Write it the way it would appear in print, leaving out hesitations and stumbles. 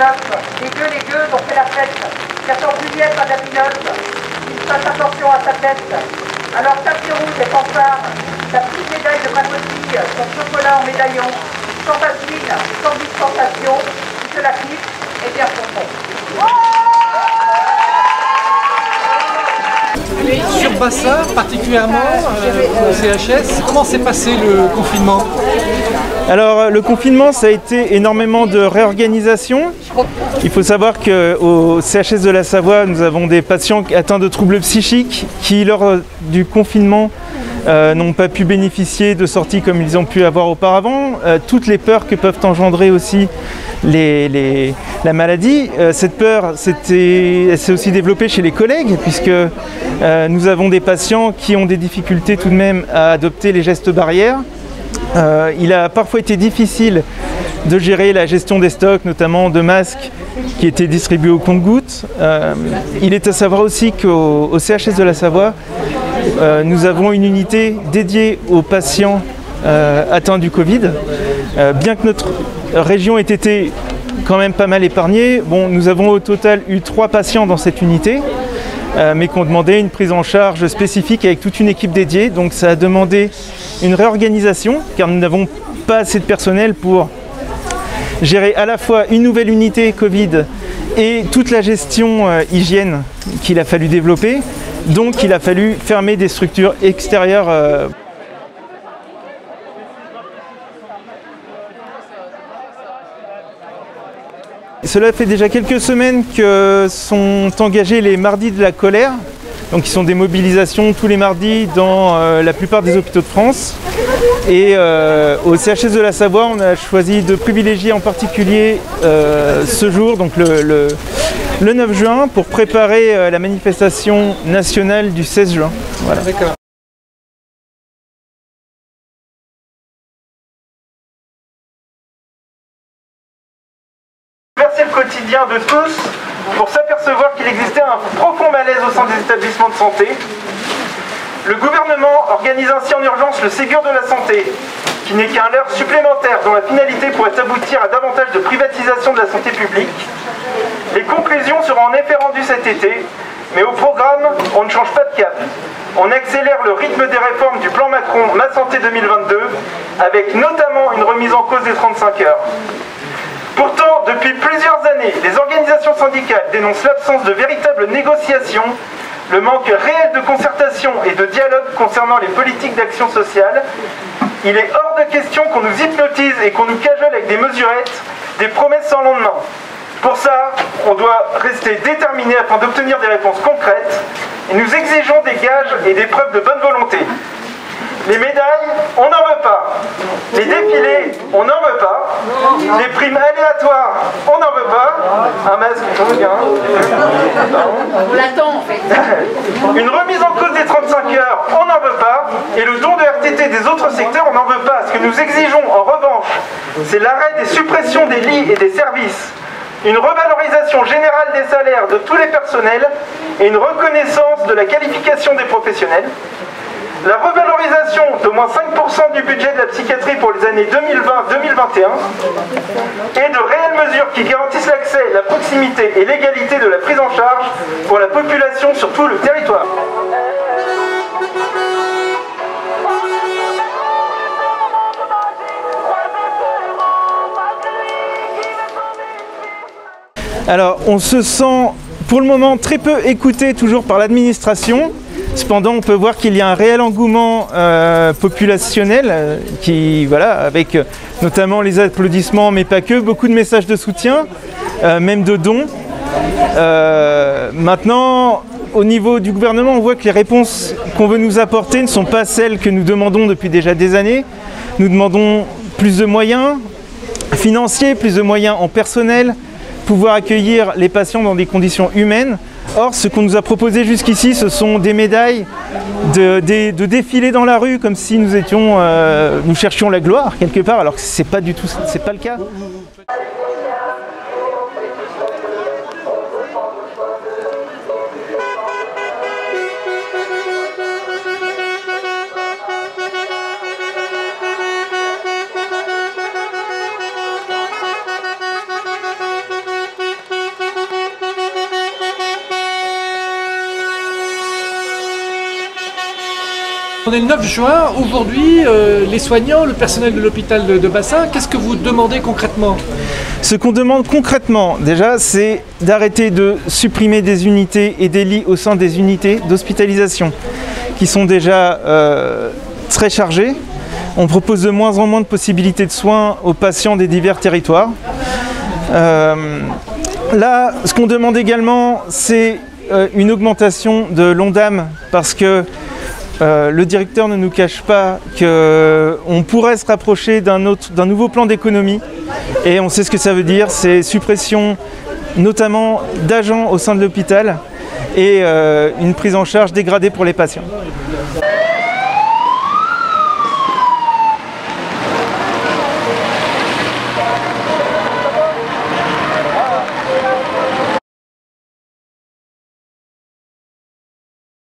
meufs, les gueux ont fait la fête. 14 juillet, pas d'aminote, il fasse attention à sa tête. Alors tapis rouge et fanfare, la petite médaille de pacotille, son chocolat en médaillon, sans vaseline, sans dispensation, qui se la kiffe et bien profond. Sur Bassa, particulièrement, au CHS, comment s'est passé le confinement? Alors le confinement, ça a été énormément de réorganisation. Il faut savoir qu'au CHS de la Savoie, nous avons des patients atteints de troubles psychiques qui, lors du confinement, n'ont pas pu bénéficier de sorties comme ils ont pu avoir auparavant. Toutes les peurs que peuvent engendrer aussi la maladie. Cette peur, elle s'est aussi développée chez les collègues, puisque nous avons des patients qui ont des difficultés tout de même à adopter les gestes barrières. Il a parfois été difficile de gérer la gestion des stocks, notamment de masques qui étaient distribués au compte-gouttes. Il est à savoir aussi qu'au CHS de la Savoie, nous avons une unité dédiée aux patients atteints du Covid. Bien que notre région ait été quand même pas mal épargnée, nous avons au total eu 3 patients dans cette unité, mais qui ont demandé une prise en charge spécifique avec toute une équipe dédiée. Donc ça a demandé une réorganisation, car nous n'avons pas assez de personnel pour gérer à la fois une nouvelle unité Covid et toute la gestion hygiène qu'il a fallu développer. Donc il a fallu fermer des structures extérieures. Cela fait déjà quelques semaines que sont engagés les mardis de la colère. Donc qui sont des mobilisations tous les mardis dans la plupart des hôpitaux de France. Et au CHS de la Savoie, on a choisi de privilégier en particulier ce jour, donc le 9 juin, pour préparer la manifestation nationale du 16 juin. Voilà. D'accord. Verser le quotidien de tous pour s'apercevoir qu'il existait un profond malaise au sein des établissements de santé. Le gouvernement organise ainsi en urgence le Ségur de la santé, qui n'est qu'un leurre supplémentaire dont la finalité pourrait aboutir à davantage de privatisation de la santé publique. Les conclusions seront en effet rendues cet été, mais au programme, on ne change pas de cap. On accélère le rythme des réformes du plan Macron Ma Santé 2022, avec notamment une remise en cause des 35 heures. Pourtant, depuis plusieurs années, les organisations syndicales dénoncent l'absence de véritables négociations, le manque réel de concertation et de dialogue concernant les politiques d'action sociale. Il est hors de question qu'on nous hypnotise et qu'on nous cajole avec des mesurettes, des promesses sans lendemain. Pour ça, on doit rester déterminé afin d'obtenir des réponses concrètes, et nous exigeons des gages et des preuves de bonne volonté. Les médailles, on n'en veut pas. Les défilés, on n'en veut pas. Les primes aléatoires, on n'en veut pas. Un masque, on veut bien. On l'attend en fait. Une remise en cause des 35 heures, on n'en veut pas. Et le don de RTT des autres secteurs, on n'en veut pas. Ce que nous exigeons en revanche, c'est l'arrêt des suppressions des lits et des services, une revalorisation générale des salaires de tous les personnels et une reconnaissance de la qualification des professionnels. La revalorisation d'au moins 5% du budget de la psychiatrie pour les années 2020-2021 et de réelles mesures qui garantissent l'accès, la proximité et l'égalité de la prise en charge pour la population sur tout le territoire. Alors, on se sent pour le moment très peu écouté toujours par l'administration. Cependant, on peut voir qu'il y a un réel engouement populationnel, avec notamment les applaudissements, mais pas que, beaucoup de messages de soutien, même de dons. Maintenant, au niveau du gouvernement, on voit que les réponses qu'on veut nous apporter ne sont pas celles que nous demandons depuis déjà des années. Nous demandons plus de moyens financiers, plus de moyens en personnel, pouvoir accueillir les patients dans des conditions humaines. Or, ce qu'on nous a proposé jusqu'ici, ce sont des médailles, de défiler dans la rue comme si nous cherchions la gloire quelque part, alors que c'est pas du tout, c'est pas le cas. On est le 9 juin, aujourd'hui, les soignants, le personnel de l'hôpital de Bassin, qu'est-ce que vous demandez concrètement? Ce qu'on demande concrètement, déjà, c'est d'arrêter de supprimer des unités et des lits au sein des unités d'hospitalisation, qui sont déjà très chargées. On propose de moins en moins de possibilités de soins aux patients des divers territoires. Là, ce qu'on demande également, c'est une augmentation de l'Ondam, parce que le directeur ne nous cache pas qu'on pourrait se rapprocher d'un nouveau plan d'économie, et on sait ce que ça veut dire, c'est suppression notamment d'agents au sein de l'hôpital et une prise en charge dégradée pour les patients.